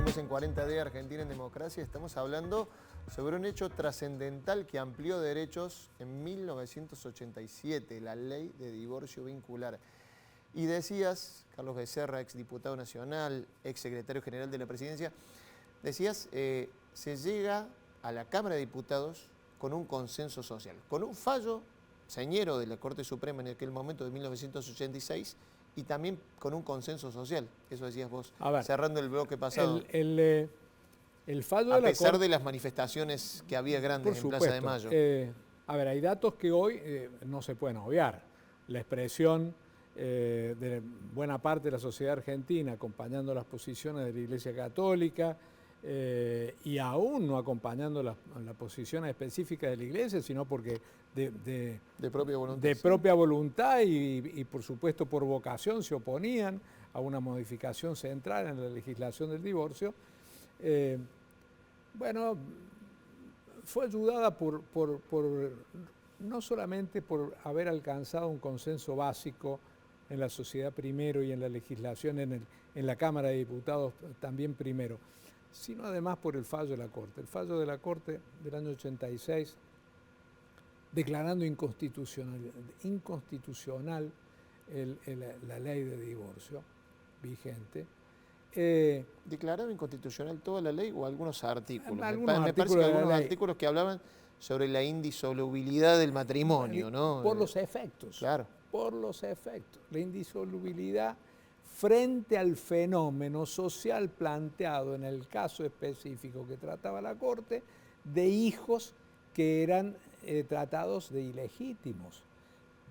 Seguimos en 40D Argentina en Democracia. Estamos hablando sobre un hecho trascendental que amplió derechos en 1987, la Ley de Divorcio Vincular. Y decías, Carlos Becerra, exdiputado nacional, exsecretario general de la Presidencia, decías, se llega a la Cámara de Diputados con un consenso social, con un fallo señero de la Corte Suprema en aquel momento de 1986 y también con un consenso social. Eso decías vos, cerrando el bloque pasado. El fallo a de la pesar Corte, de las manifestaciones que había grandes por en Plaza de supuesto, Mayo. hay datos que hoy no se pueden obviar. La expresión de buena parte de la sociedad argentina acompañando las posiciones de la Iglesia Católica y aún no acompañando las posiciones específicas de la Iglesia, sino porque de propia voluntad y por supuesto por vocación se oponían a una modificación central en la legislación del divorcio. Bueno, fue ayudada no solamente por haber alcanzado un consenso básico en la sociedad primero y en la legislación en la Cámara de Diputados también primero, sino además por el fallo de la Corte. El fallo de la Corte del año 86, declarando inconstitucional la ley de divorcio vigente. ¿Declararon inconstitucional toda la ley o algunos artículos? Me parece que algunos artículos que hablaban sobre la indisolubilidad del matrimonio, ¿no? Por los efectos. Claro. Por los efectos. La indisolubilidad frente al fenómeno social planteado en el caso específico que trataba la Corte de hijos que eran tratados de ilegítimos.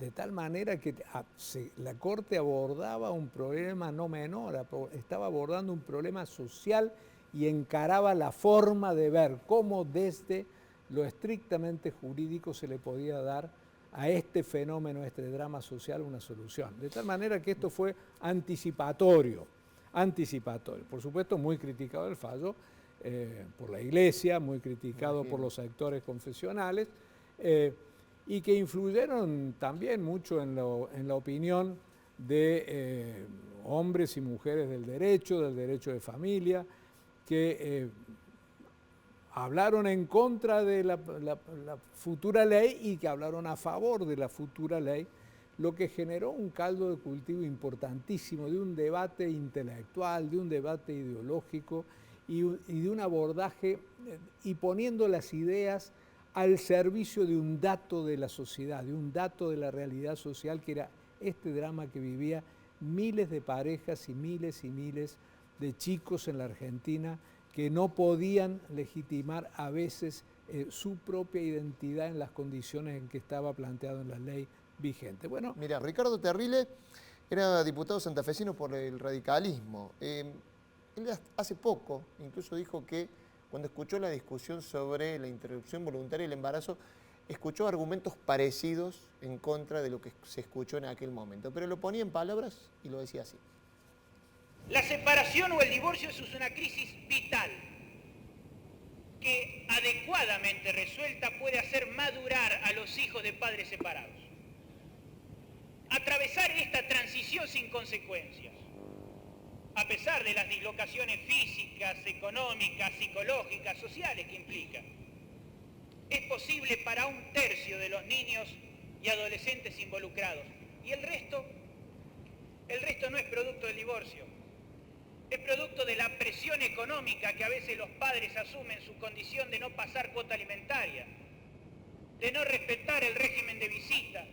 De tal manera que la Corte abordaba un problema no menor, estaba abordando un problema social y encaraba la forma de ver cómo desde lo estrictamente jurídico se le podía dar a este fenómeno, a este drama social, una solución. De tal manera que esto fue anticipatorio. Por supuesto, muy criticado el fallo por la Iglesia, muy criticado por los sectores confesionales, y que influyeron también mucho en la opinión de hombres y mujeres del derecho de familia, que hablaron en contra de la futura ley y que hablaron a favor de la futura ley, lo que generó un caldo de cultivo importantísimo de un debate intelectual, de un debate ideológico y de un abordaje y poniendo las ideas al servicio de un dato de la sociedad, de un dato de la realidad social, que era este drama que vivía miles de parejas y miles de chicos en la Argentina que no podían legitimar a veces su propia identidad en las condiciones en que estaba planteado en la ley vigente. Bueno, mira, Ricardo Terrile era diputado santafesino por el radicalismo. Él hace poco incluso dijo que cuando escuchó la discusión sobre la interrupción voluntaria del embarazo, escuchó argumentos parecidos en contra de lo que se escuchó en aquel momento, pero lo ponía en palabras y lo decía así. La separación o el divorcio es una crisis vital que adecuadamente resuelta puede hacer madurar a los hijos de padres separados. Atravesar esta transición sin consecuencias, a pesar de las dislocaciones físicas, económicas, psicológicas, sociales que implica, es posible para 1/3 de los niños y adolescentes involucrados. Y el resto no es producto del divorcio, es producto de la presión económica que a veces los padres asumen en su condición de no pasar cuota alimentaria, de no respetar el régimen de visita,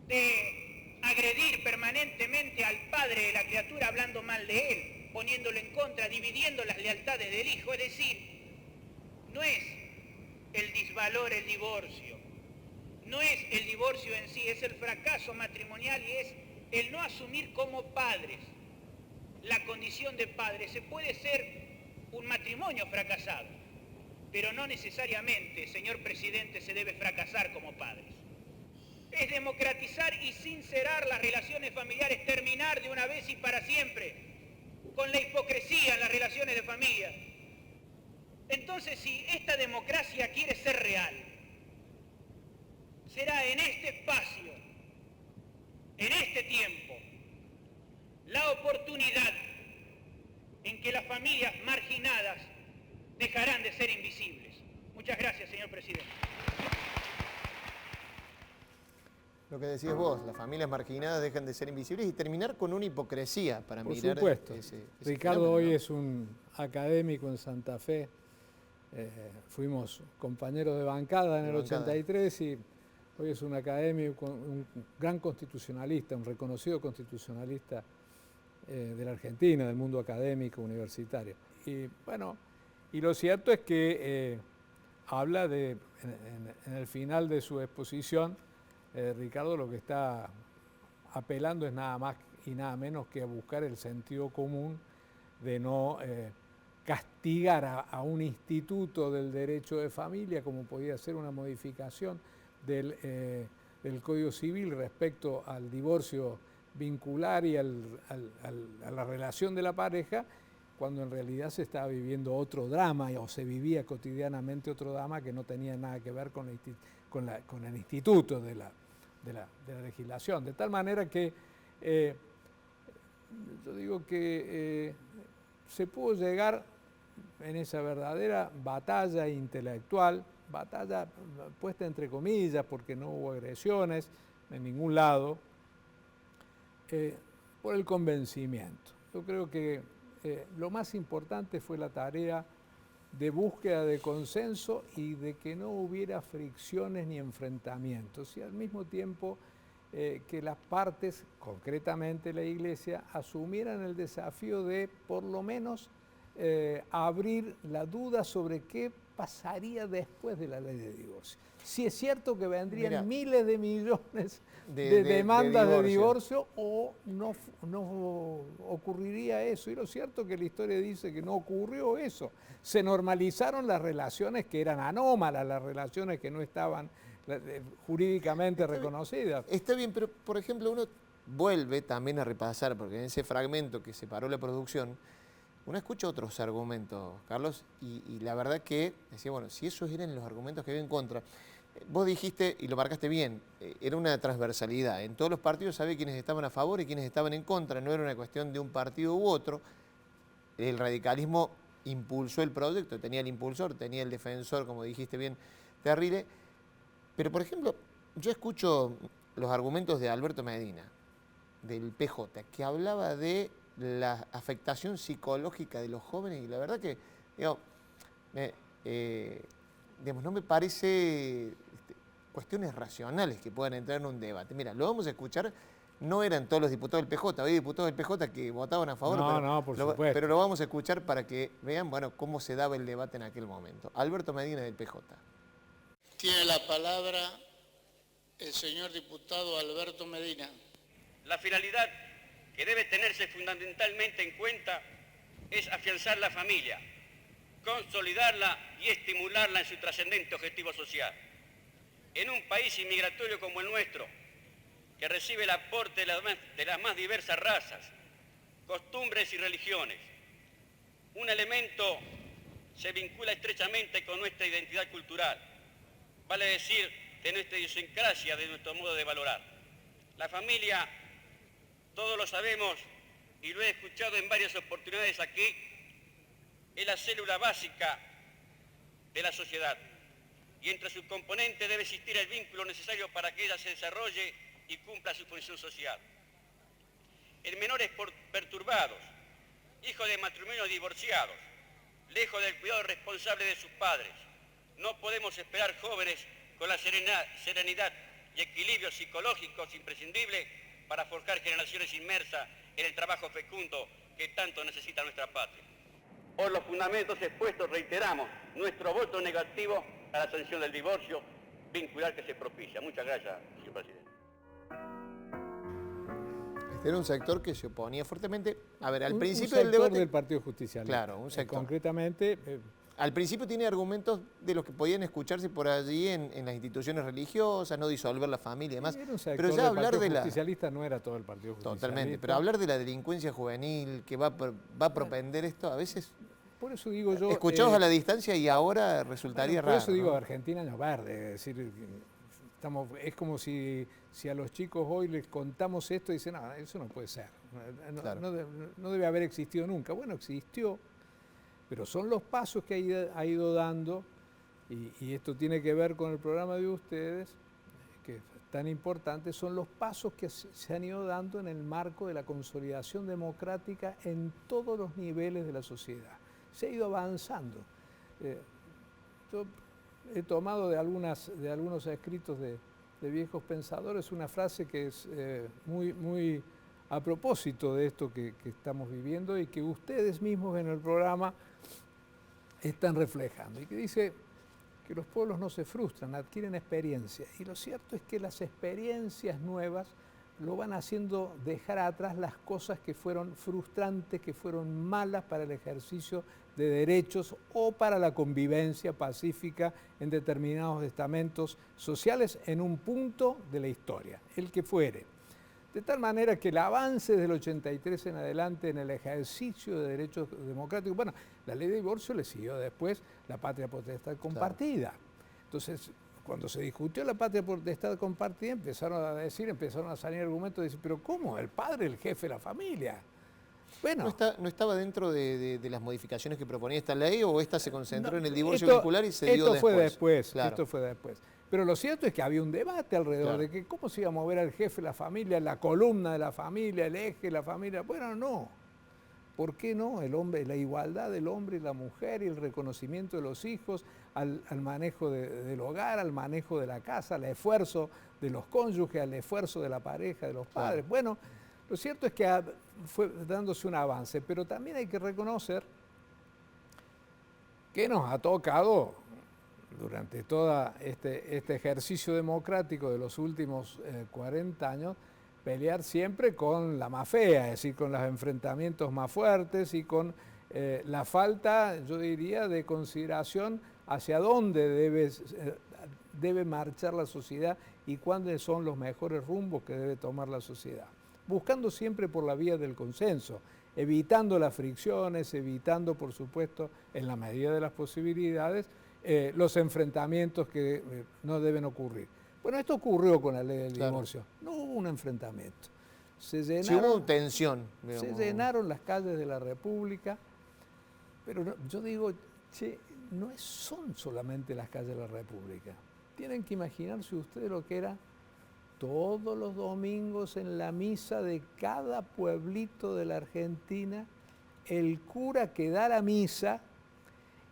de agredir permanentemente al padre de la criatura hablando mal de él, poniéndolo en contra, dividiendo las lealtades del hijo. Es decir, no es el disvalor el divorcio, no es el divorcio en sí, es el fracaso matrimonial y es el no asumir como padres la condición de padres. Se puede ser un matrimonio fracasado, pero no necesariamente, señor presidente, se debe fracasar como padres. Es democratizar y sincerar las relaciones familiares, terminar de una vez y para siempre con la hipocresía en las relaciones de familia. Entonces, si esta democracia quiere ser real, será en este espacio, en este tiempo, la oportunidad en que que las familias marginadas dejarán de ser invisibles. Muchas gracias, señor presidente. Lo que decías vos, las familias marginadas dejan de ser invisibles y terminar con una hipocresía para Por mirar supuesto. ese Ricardo fenómeno, hoy ¿no? es un académico en Santa Fe. Fuimos compañeros de bancada en el 83 y hoy es un académico, un gran constitucionalista, un reconocido constitucionalista de la Argentina, del mundo académico, universitario. Y bueno, y lo cierto es que habla en el final de su exposición, Ricardo lo que está apelando es nada más y nada menos que a buscar el sentido común de no castigar a un instituto del derecho de familia, como podía ser una modificación del Código Civil respecto al divorcio vincular y a la relación de la pareja, cuando en realidad se estaba viviendo otro drama o se vivía cotidianamente otro drama que no tenía nada que ver con el instituto de la legislación. De tal manera que yo digo que se pudo llegar en esa verdadera batalla intelectual, batalla puesta entre comillas porque no hubo agresiones en ningún lado, por el convencimiento. Yo creo que lo más importante fue la tarea de búsqueda de consenso y de que no hubiera fricciones ni enfrentamientos, y al mismo tiempo que las partes, concretamente la Iglesia, asumieran el desafío de por lo menos abrir la duda sobre qué pasaría después de la ley de divorcio. Si es cierto que vendrían miles de millones de demandas de divorcio o no ocurriría eso. Y lo cierto es que la historia dice que no ocurrió eso. Se normalizaron las relaciones que eran anómalas, las relaciones que no estaban jurídicamente reconocidas. Está bien, pero por ejemplo uno vuelve también a repasar, porque en ese fragmento que separó la producción, uno escucha otros argumentos, Carlos, y la verdad que decía, bueno, si esos eran los argumentos que había en contra, vos dijiste, y lo marcaste bien, era una transversalidad. En todos los partidos sabía quiénes estaban a favor y quiénes estaban en contra, no era una cuestión de un partido u otro. El radicalismo impulsó el proyecto, tenía el impulsor, tenía el defensor, como dijiste bien, Terrible. Pero, por ejemplo, yo escucho los argumentos de Alberto Medina, del PJ, que hablaba de la afectación psicológica de los jóvenes, y la verdad que, digo, no me parece cuestiones racionales que puedan entrar en un debate. Mira, lo vamos a escuchar, no eran todos los diputados del PJ, había diputados del PJ que votaban a favor, pero lo vamos a escuchar para que vean, bueno, cómo se daba el debate en aquel momento. Alberto Medina del PJ. Tiene la palabra el señor diputado Alberto Medina. La finalidad que debe tenerse fundamentalmente en cuenta es afianzar la familia, consolidarla y estimularla en su trascendente objetivo social. En un país inmigratorio como el nuestro, que recibe el aporte de las más diversas razas, costumbres y religiones, un elemento se vincula estrechamente con nuestra identidad cultural, vale decir, de nuestra idiosincrasia, de nuestro modo de valorar. La familia, todos lo sabemos y lo he escuchado en varias oportunidades aquí, es la célula básica de la sociedad y entre sus componentes debe existir el vínculo necesario para que ella se desarrolle y cumpla su función social. En menores perturbados, hijos de matrimonios divorciados, lejos del cuidado responsable de sus padres, no podemos esperar jóvenes con la serenidad y equilibrios psicológicos imprescindibles para forjar generaciones inmersas en el trabajo fecundo que tanto necesita nuestra patria. Por los fundamentos expuestos reiteramos nuestro voto negativo a la sanción del divorcio vincular que se propicia. Muchas gracias, señor presidente. Este era un sector que se oponía fuertemente. A ver, al principio del debate del Partido Justicialista. Claro, un sector. Concretamente, al principio tiene argumentos de los que podían escucharse por allí en las instituciones religiosas, no disolver la familia y demás. Pero ya hablar de la justicialista no era todo el Partido Justicialista. Totalmente, pero hablar de la delincuencia juvenil que va a propender esto, a veces por eso digo yo, escuchados a la distancia y ahora resultaría raro. Por eso digo, ¿no? Argentina no verde, es decir, es como si a los chicos hoy les contamos esto y dicen, no, eso no puede ser, Claro. no debe haber existido nunca. Bueno, existió, pero son los pasos que ha ido dando, y esto tiene que ver con el programa de ustedes, que es tan importante, son los pasos que se han ido dando en el marco de la consolidación democrática en todos los niveles de la sociedad. Se ha ido avanzando. Yo he tomado de algunos escritos de viejos pensadores una frase que es muy a propósito de esto que estamos viviendo y que ustedes mismos en el programa están reflejando, y que dice que los pueblos no se frustran, adquieren experiencia. Y lo cierto es que las experiencias nuevas lo van haciendo dejar atrás las cosas que fueron frustrantes, que fueron malas para el ejercicio de derechos o para la convivencia pacífica en determinados estamentos sociales en un punto de la historia, el que fuere. De tal manera que el avance del 83 en adelante en el ejercicio de derechos democráticos, bueno, la ley de divorcio le siguió después la patria potestad compartida. Claro. Entonces, cuando se discutió la patria potestad compartida, empezaron a salir argumentos de decir, pero ¿cómo? El padre, el jefe de la familia. Bueno, ¿No estaba dentro de las modificaciones que proponía esta ley, o esta se concentró en el divorcio vincular y se dio después? Esto fue después. Pero lo cierto es que había un debate alrededor de que cómo se iba a mover al jefe de la familia, la columna de la familia, el eje de la familia. Bueno, no. ¿Por qué no? El hombre, la igualdad del hombre y la mujer y el reconocimiento de los hijos al manejo del hogar, al manejo de la casa, al esfuerzo de los cónyuges, al esfuerzo de la pareja, de los padres. Claro. Bueno, lo cierto es que fue dándose un avance, pero también hay que reconocer que nos ha tocado durante todo este ejercicio democrático de los últimos 40 años, pelear siempre con la más fea, es decir, con los enfrentamientos más fuertes y con la falta, yo diría, de consideración hacia dónde debe marchar la sociedad y cuáles son los mejores rumbos que debe tomar la sociedad. Buscando siempre por la vía del consenso, evitando las fricciones, evitando, por supuesto, en la medida de las posibilidades, los enfrentamientos que no deben ocurrir. Bueno, esto ocurrió con la ley del divorcio. No hubo un enfrentamiento. Sí hubo tensión. Se llenaron las calles de la República, pero no, yo digo, no son solamente las calles de la República. Tienen que imaginarse ustedes lo que era todos los domingos en la misa de cada pueblito de la Argentina, el cura que da la misa,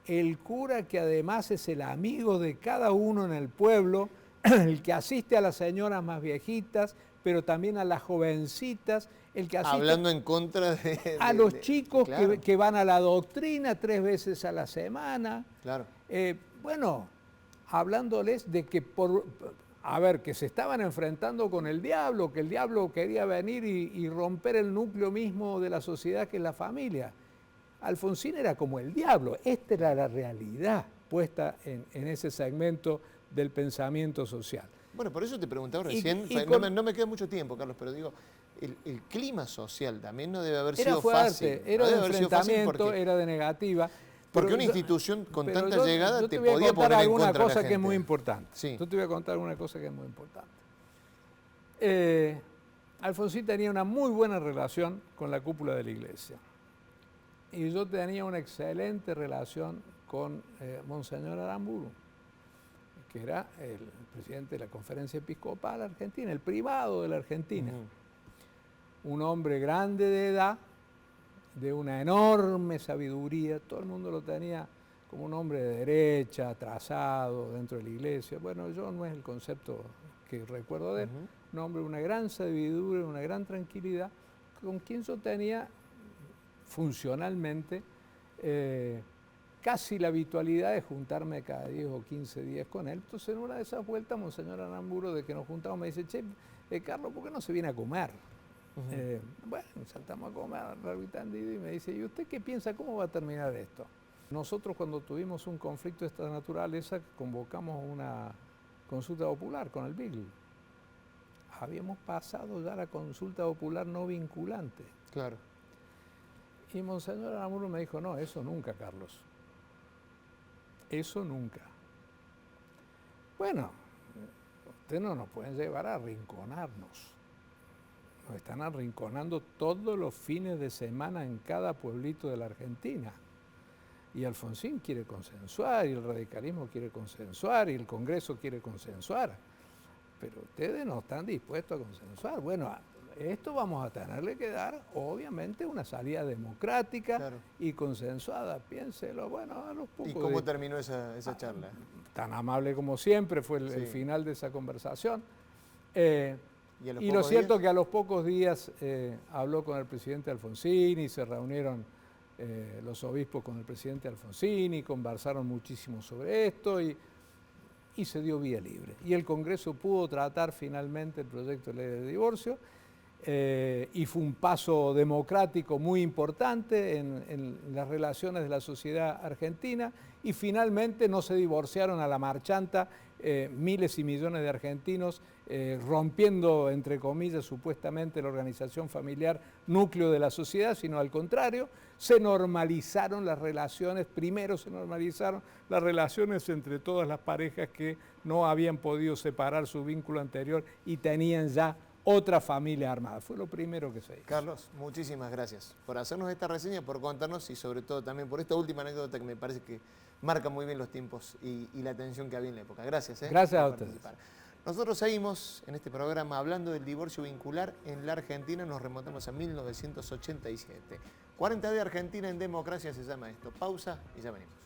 el cura que además es el amigo de cada uno en el pueblo, el que asiste a las señoras más viejitas, pero también a las jovencitas, el que asiste hablando en contra a los chicos claro, que van a la doctrina 3 veces a la semana. Claro. Bueno, hablándoles de que que se estaban enfrentando con el diablo, que el diablo quería venir y romper el núcleo mismo de la sociedad, que es la familia. Alfonsín era como el diablo, esta era la realidad puesta en ese segmento del pensamiento social. Bueno, por eso te preguntaba recién, no me queda mucho tiempo, Carlos, pero digo, el clima social también no debe haber sido fácil. Era de enfrentamiento, era de negativa. Porque una institución con tanta llegada te podía poner en contra de la gente. Yo te voy a contar alguna cosa que es muy importante. Sí. Yo te voy a contar una cosa que es muy importante. Alfonsín tenía una muy buena relación con la cúpula de la iglesia. Y yo tenía una excelente relación con Monseñor Aramburu, que era el presidente de la Conferencia Episcopal Argentina, el privado de la Argentina. Un hombre grande de edad, de una enorme sabiduría, todo el mundo lo tenía como un hombre de derecha, atrasado dentro de la iglesia. Bueno, yo no es el concepto que recuerdo de él, un hombre de una gran sabiduría, una gran tranquilidad, con quien yo tenía funcionalmente casi la habitualidad de juntarme cada 10 o 15 días con él. Entonces, en una de esas vueltas, Monseñor Aramburu, de que nos juntamos, me dice, Carlos, ¿por qué no se viene a comer? Bueno, saltamos a comer largo y tendido, y me dice, ¿y usted qué piensa? ¿Cómo va a terminar esto? Nosotros, cuando tuvimos un conflicto de esta naturaleza, convocamos una consulta popular con el BIL. Habíamos pasado ya la consulta popular no vinculante. Claro. Y Monseñor Aramburu me dijo, no, eso nunca, Carlos. Eso nunca. Bueno, ustedes no nos pueden llevar a arrinconarnos. Nos están arrinconando todos los fines de semana en cada pueblito de la Argentina. Y Alfonsín quiere consensuar, y el radicalismo quiere consensuar, y el Congreso quiere consensuar. Pero ustedes no están dispuestos a consensuar. Bueno, a esto vamos a tenerle que dar, obviamente, una salida democrática, claro, y consensuada. Piénselo, bueno, a los pocos. ¿Y cómo terminó esa charla? Tan amable como siempre fue el final de esa conversación. Y lo cierto es que a los pocos días habló con el presidente Alfonsín y se reunieron los obispos con el presidente Alfonsín y conversaron muchísimo sobre esto y se dio vía libre. Y el Congreso pudo tratar finalmente el proyecto de ley de divorcio y fue un paso democrático muy importante en las relaciones de la sociedad argentina y finalmente no se divorciaron a la marchanta miles y millones de argentinos rompiendo, entre comillas, supuestamente la organización familiar núcleo de la sociedad, sino al contrario, se normalizaron las relaciones, primero se normalizaron las relaciones entre todas las parejas que no habían podido separar su vínculo anterior y tenían ya otra familia armada. Fue lo primero que se hizo. Carlos, muchísimas gracias por hacernos esta reseña, por contarnos y sobre todo también por esta última anécdota que me parece que marca muy bien los tiempos y la tensión que había en la época. Gracias. Gracias a ustedes. Nosotros seguimos en este programa hablando del divorcio vincular en la Argentina, nos remontamos a 1987. 40 de Argentina en democracia se llama esto. Pausa y ya venimos.